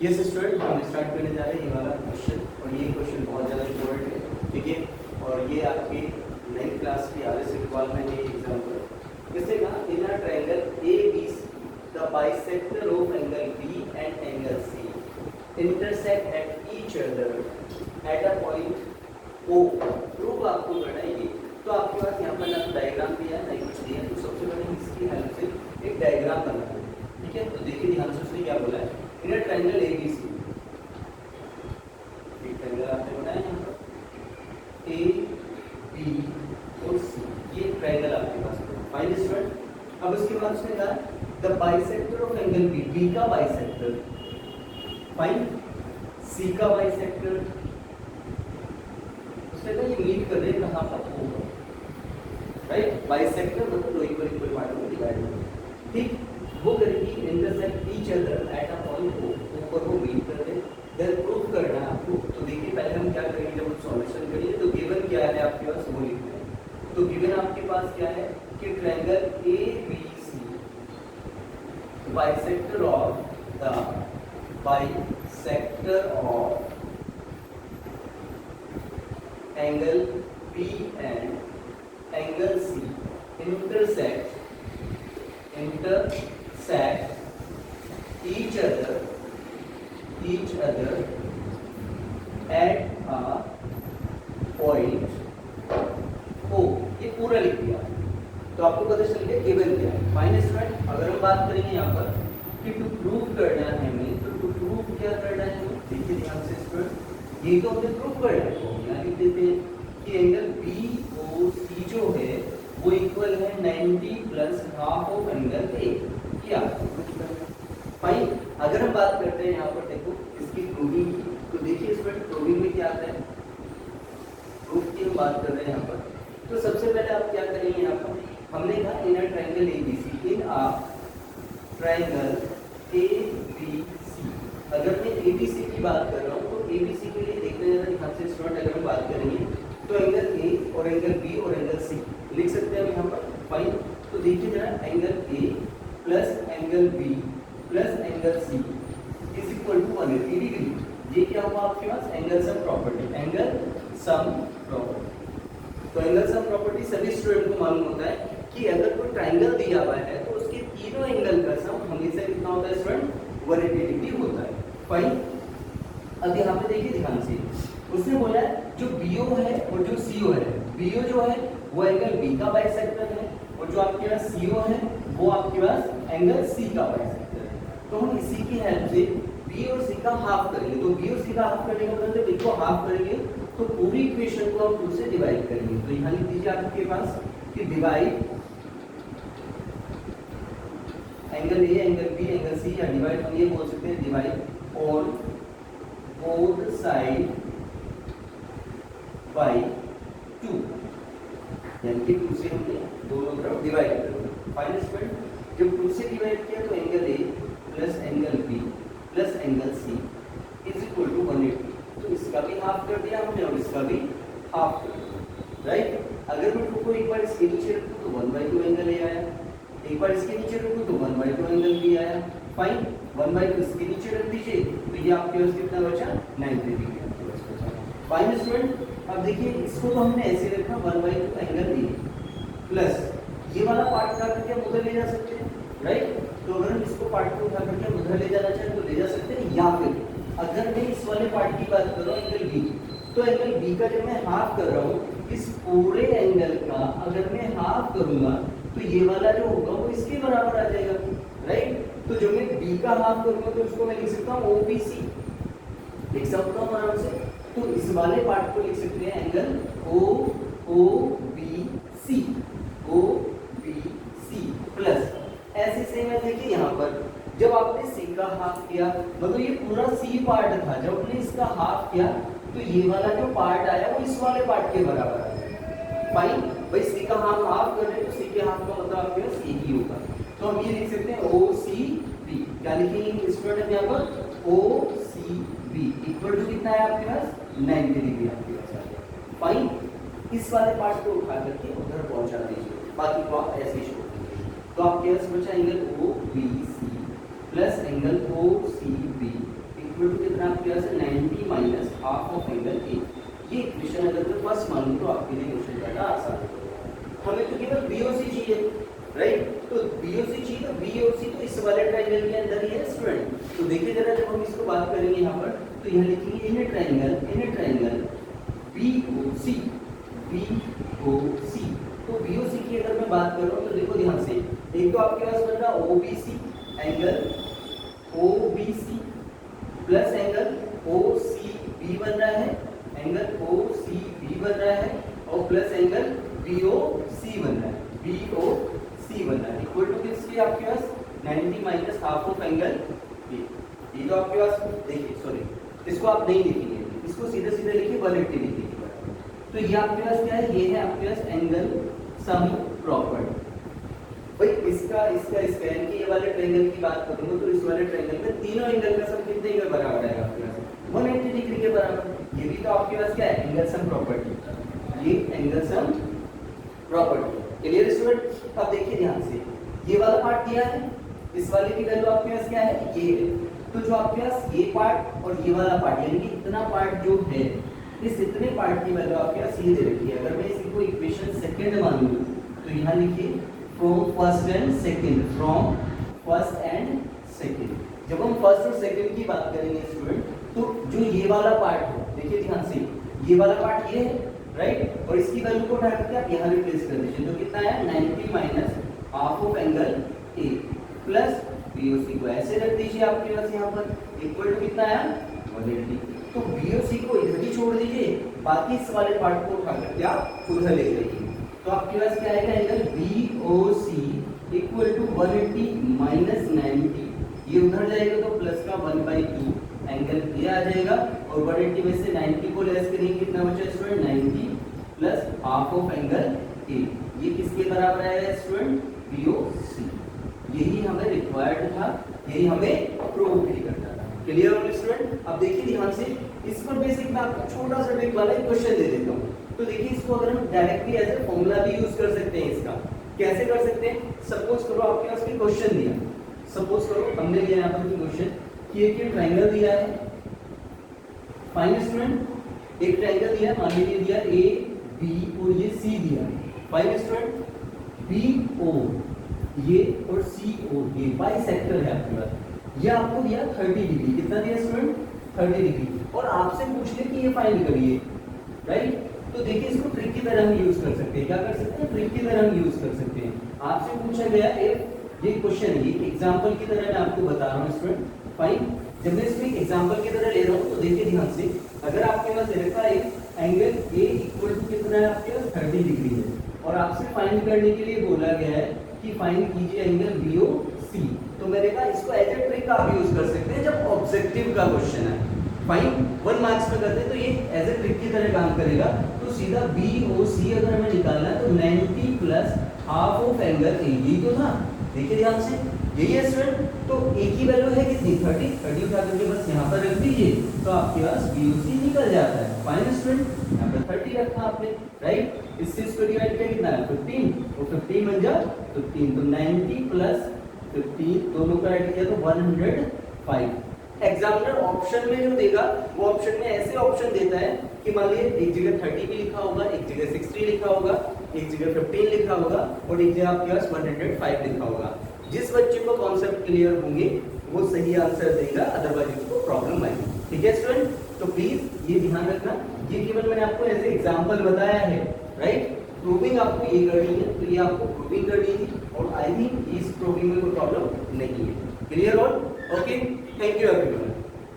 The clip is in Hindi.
यस स्टूडेंट, हम स्टार्ट करने जा रहे हैं ये वाला क्वेश्चन, और ये क्वेश्चन बहुत ज़्यादा इम्पोर्टेंट है, ठीक है। और ये आपकी नई क्लास की आर एस रिक्वायरमेंट है एग्जाम्पल। जैसे कहा in a triangle A B the bisector of angle B and angle C intersect at each other at a point O. Proof आपको करना है ये, तो आपके पास यहाँ पर ना डायग्राम दिया है ना कुछ दिया है, तो सबसे पहले इसकी हेल्प से एक डायग्राम बनाना है, ठीक है। तो देखिए ध्यान से उसने क्या बोला है, इन अ ट्रायंगल एबीसी, एक ट्रायंगल आपने बनाया यहाँ पर ए बी और सी, ये ट्रायंगल आपके पास है, फाइन स्टूडेंट। अब उसके बाद उसने कहा the bisector of angle B, B का बाइसेक्टर, फाइन, सी का बाइसेक्टर, उसने कहा ये मीट कर रहे हैं कहाँ पर, होगा, राइट। बाइसेक्टर मतलब दो इक्वल इक्वल पार्ट में डिवाइड होगा, ठीक। वो करेगी intersect each other at a point O, ऊपर वो मीट कर दे, देन प्रूफ करना है आपको। तो देखिए पहले हम क्या करेंगे, जब हम सॉल्यूशन करेंगे तो गिवन क्या है आपके पास वो लिखना है। तो गिवन आपके पास क्या है कि triangle A B C bisector of the bisector of angle B and angle C intersect each other at a point O, ये पूरा लिख दिया। तो आपको पता चल गया गिवन क्या है, फाइन स्टूडेंट। अगर हम बात करेंगे यहाँ पर कि टू प्रूव करना है हमें, तो टू प्रूव क्या करना है हमें, देखिए ध्यान से स्टूडेंट, ये तो हमें प्रूव करना है, तो यहाँ लिख देते हैं कि एंगल बी ओ सी जो है वो इक्वल है 90 प्लस हाफ ऑफ एंगल ए, क्या फाइन। अगर हम बात करते हैं यहाँ पर देखो इसकी प्रूविंग की, तो देखिए इस पर प्रूविंग में क्या आता है, प्रूफ की हम बात कर रहे हैं यहाँ पर। तो सबसे पहले आप क्या करेंगे, यहाँ पर हमने कहा in a triangle ABC, in a triangle ABC, अगर मैं एबीसी की बात कर रहा हूँ तो एबीसी के लिए देखने जरा ध्यान से स्टूडेंट, अगर हम बात करेंगे तो एंगल ए और एंगल बी और एंगल सी लिख सकते हैं हम यहाँ पर, फाइन। तो देखिए जरा angle A plus angle B plus angle C is equal to 180 degree. ये क्या हुआ आपके पास, angle sum property, angle sum property. तो एंगल सम प्रॉपर्टी सभी स्टूडेंट को मालूम होता है कि अगर कोई ट्रायंगल दिया हुआ है तो उसके तीनों एंगल का सम हमेशा कितना होता है स्टूडेंट, 180 डिग्री होता है, फाइन। अब यहाँ पे देखिए ध्यान से, उसने बोला है जो बीओ है और जो सीओ है, बीओ जो है वो एंगल बी का बाइसेक्टर है, और जो आपके पास सीओ है वो आपके पास एंगल सी का बाइसेक्टर है। तो हम इसी की हेल्प से बी और सी का हाफ करेंगे, तो बी और सी का हाफ करने का मतलब इसको हाफ करेंगे तो पूरी इक्वेशन को हम 2 से डिवाइड करेंगे। तो यहाँ लिख दीजिए आपके पास कि divide angle A angle B angle C, या डिवाइड हम ये बोल सकते हैं divide on both side by 2, यानी कि 2 से हमने दोनों तरफ डिवाइड कर दिया, फाइन स्टूडेंट। जब 2 से डिवाइड किया तो angle A plus angle B plus angle C is equal to 180, तो इसका भी हाफ कर दिया हमने और इसका भी हाफ कर दिया, राइट। अगर मैं 2 को एक बार इसके नीचे रखूं तो 1/2 एंगल ए आया, एक बार इसके नीचे रखूं तो 1/2 एंगल बी आया, फाइन। 1/2 इसके नीचे रख दीजिए तो ये आपके पास कितना बचा, 90 डिग्री आपके पास बचा, फाइन स्टूडेंट। अब देखिए इसको तो हमने ऐसे रखा 1/2 एंगल ए प्लस ये वाला पार्ट उठा करके हम उधर ले जा सकते हैं, राइट। तो अगर हम इसको पार्ट को उठा करके हम उधर ले जाना चाहें तो ले जा सकते हैं, या फिर अगर मैं इस वाले पार्ट की बात कर रहा हूँ एंगल बी, तो एंगल बी का जब मैं हाफ कर रहा हूँ, इस पूरे एंगल का अगर मैं हाफ करूंगा तो ये वाला जो होगा वो इसके बराबर आ जाएगा, राइट। तो जब मैं बी का हाफ करूंगा तो उसको मैं लिख सकता हूँ ओबीसी, लिख सकता हूँ आराम से। तो इस वाले पार्ट को लिख सकते हैं angle O O B C, O B C plus ऐसे सेम है। देखिए यहाँ पर जब आपने सी का हाफ किया, मतलब ये पूरा सी पार्ट था, जब आपने इसका हाफ किया तो ये वाला जो पार्ट आया वो इस वाले पार्ट के बराबर आया, फाइन। भाई सी का हाफ कर रहे तो सी के हाफ का मतलब आपके पास सी ही होगा, तो हम ये लिख सकते हैं ओ सी बी, क्या लिखेंगे स्टूडेंट यहाँ पर, ओ सी बी इक्वल टू कितना है आपके पास, 90 डिग्री आपके पास आ गया, फाइन। इस वाले पार्ट को उठा करके उधर पहुंचा दीजिए, बाकी को आप ऐसे ही छोड़ दीजिए। तो आपके पास बचा angle O B C plus angle O C B equal to कितना आपके पास है 90 minus half of angle A. ये इक्वेशन अगर मैं फर्स्ट मान लूँ तो आपके लिए क्वेश्चन करना आसान होगा। हमें तो केवल बीओसी चाहिए, राइट? तो बीओसी चाहिए, तो बीओसी तो इस वाले ट्रायंगल के अंदर ही है स्टूडेंट। तो देखिए जरा जब हम इसको बात करेंगे यहाँ पर, तो यहाँ लिखेंगे इन ए ट्रायंगल बीओसी, बीओसी। तो बीओसी की अगर मैं बात कर रहा हूँ तो देखो ध्यान से, एक तो आपके पास बन रहा OBC, angle OBC plus angle OCB बन रहा है, एंगल ओसीबी बन रहा है, और प्लस एंगल बीओसी बन रहा है, बीओसी बन रहा है, इक्वल टू किसके आपके पास 90 minus half of angle B. ये तो आपके पास देखिए, सॉरी इसको आप नहीं लिखेंगे, इसको सीधे सीधे लिखिए 180 लिखिए। तो ये आपके पास क्या है, ये है आपके पास एंगल सम प्रॉपर्टी। भाई इसका यानी कि ये वाले ट्रायंगल की बात करूंगा तो इस वाले ट्रायंगल में तीनों एंगल का सम कितने के बराबर आएगा आपके पास 180 डिग्री के बराबर। ये भी तो आपके पास क्या है, एंगल सम प्रॉपर्टी, ये angle sum property. Clear student? अब देखिए ध्यान से, ये वाला पार्ट दिया है, इस वाले की वैल्यू आपके पास क्या है, ये है। तो जो आपके पास ये पार्ट और ये वाला पार्ट यानी कि इतना पार्ट जो है, इस इतने पार्ट की वैल्यू आपके पास ये दे रखी है। अगर मैं इसी को इक्वेशन सेकंड मान लूं तो यहाँ लिखिए from first and second, from first and second. जब हम फर्स्ट और सेकंड की बात करेंगे स्टूडेंट, तो जो ये वाला पार्ट है, देखिए ध्यान से, ये वाला पार्ट ये है, राइट? और इसकी वैल्यू को उठा करके आप यहाँ रिप्लेस कर दीजिए, तो कितना है 90 minus half of angle A plus BOC को ऐसे रख दीजिए आपके पास यहाँ पर, इक्वल टू कितना है 180। तो बीओसी को इधर ही छोड़ दीजिए, बाकी इस वाले पार्ट को उठा करके आप उधर ले जाइए। तो आपके पास क्या आएगा, angle BOC equal to 180 minus 90, ये उधर जाएगा तो प्लस का 1/2 एंगल ये आ जाएगा, और 180 में से 90 को लेस करेंगे, कितना बचा student 90 plus half of angle A. ये किसके बराबर आएगा स्टूडेंट, बीओसी। यही हमें रिक्वायर्ड था, यही हमें प्रूव भी करना था। क्लियर हो स्टूडेंट? अब देखिए ध्यान से, इस पर बेसिक मैं आपको छोटा सा ट्रिक वाला एक क्वेश्चन दे देता हूँ। तो देखिए इसको अगर हम डायरेक्टली एज ए फॉर्मूला भी यूज कर सकते हैं। इसका कैसे कर सकते हैं, सपोज करो आपके पास कोई क्वेश्चन दिया, सपोज करो हमने लिया यहाँ पर क्वेश्चन कि एक ट्रायंगल दिया है, फाइन स्टूडेंट, एक ट्रायंगल दिया, मान लीजिए दिया ए बी और ये सी दिया, फाइन स्टूडेंट, बी ओ ये और सी ओ ये बाइसेक्टर है आपके पास। ये आपको दिया 30 डिग्री, कितना दिया स्टूडेंट 30 डिग्री, और आपसे पूछ ले कि ये फाइंड करिए, राइट? तो देखिए इसको ट्रिक की तरह हम यूज कर सकते हैं, क्या कर सकते हैं, ट्रिक की तरह हम यूज कर सकते हैं। आपसे पूछा गया ये क्वेश्चन है, ये एग्जांपल की तरह मैं आपको बता रहा हूँ स्टूडेंट, फाइन। जब मैं इसको एग्जांपल की तरह ले रहा हूँ तो देखिए ध्यान से, अगर आपके पास दे रखा है एंगल ए इक्वल टू कितना है आपके पास 30 डिग्री है, और आपसे फाइंड करने के लिए बोला गया है कि फाइंड कीजिए एंगल बीओसी। तो मैंने कहा इसको एज ए ट्रिक आप यूज कर सकते हैं जब ऑब्जेक्टिव का क्वेश्चन है, फाइन 1 मार्क्स में करते हैं तो ये एज ए ट्रिक की तरह काम करेगा। तो सीधा बीओसी अगर हमें निकालना है तो 90 प्लस हाफ ऑफ एंगल ए, यही तो था, देखिए ध्यान से, यही है स्टूडेंट। तो ए की वैल्यू है कितनी 30 उठा करके बस यहाँ पर रख दीजिए, तो आपके पास बीओसी निकल जाता है, फाइन स्टूडेंट। यहाँ पर 30 रखा आपने, राइट? इससे इसको डिवाइड किया कितना है 15, और 15 बन जा 15, तो 90 प्लस 15 दोनों का ऐड किया तो 105। एग्जामिनर ऑप्शन में जो देगा वो ऑप्शन में ऐसे ऑप्शन देता है कि मान लीजिए एक जगह 30 भी लिखा होगा, एक जगह 60 लिखा होगा, एक जगह 15 लिखा होगा, और एक जगह आपके पास 105 लिखा होगा। जिस बच्चे को कॉन्सेप्ट क्लियर होंगे वो सही आंसर देगा, अदरवाइज उसको प्रॉब्लम आएगी। ठीक है स्टूडेंट? तो प्लीज ये ध्यान रखना, ये केवल मैंने आपको ऐसे एग्जाम्पल बताया है, राइट? प्रूविंग आपको ये करनी है, तो ये आपको प्रूविंग करनी थी, और आई थिंक इस प्रूविंग में कोई प्रॉब्लम नहीं है। Clear all? Okay, thank you everyone.